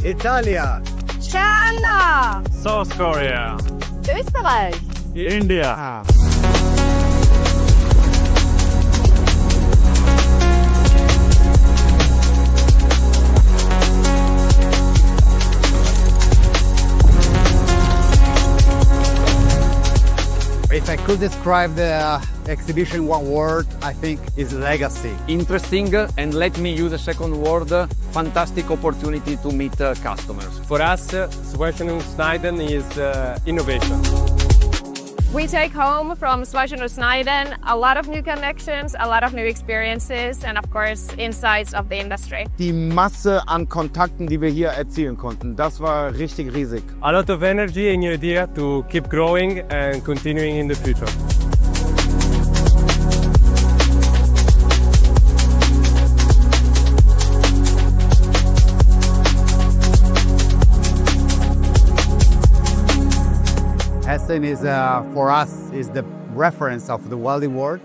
Italia, China, South Korea, Österreich, India. If I could describe the exhibition in one word, I think is legacy. Interesting, and let me use a second word, fantastic opportunity to meet customers. For us, SCHWEISSEN SCHNEIDEN is innovation. We take home from SCHWEISSEN Schneiden a lot of new connections, a lot of new experiences, and of course insights of the industry. Die Masse an Kontakten, die wir hier erzielen konnten, das war richtig riesig. A lot of energy and new idea to keep growing and continuing in the future. Essen is, for us, is the reference of the welding world.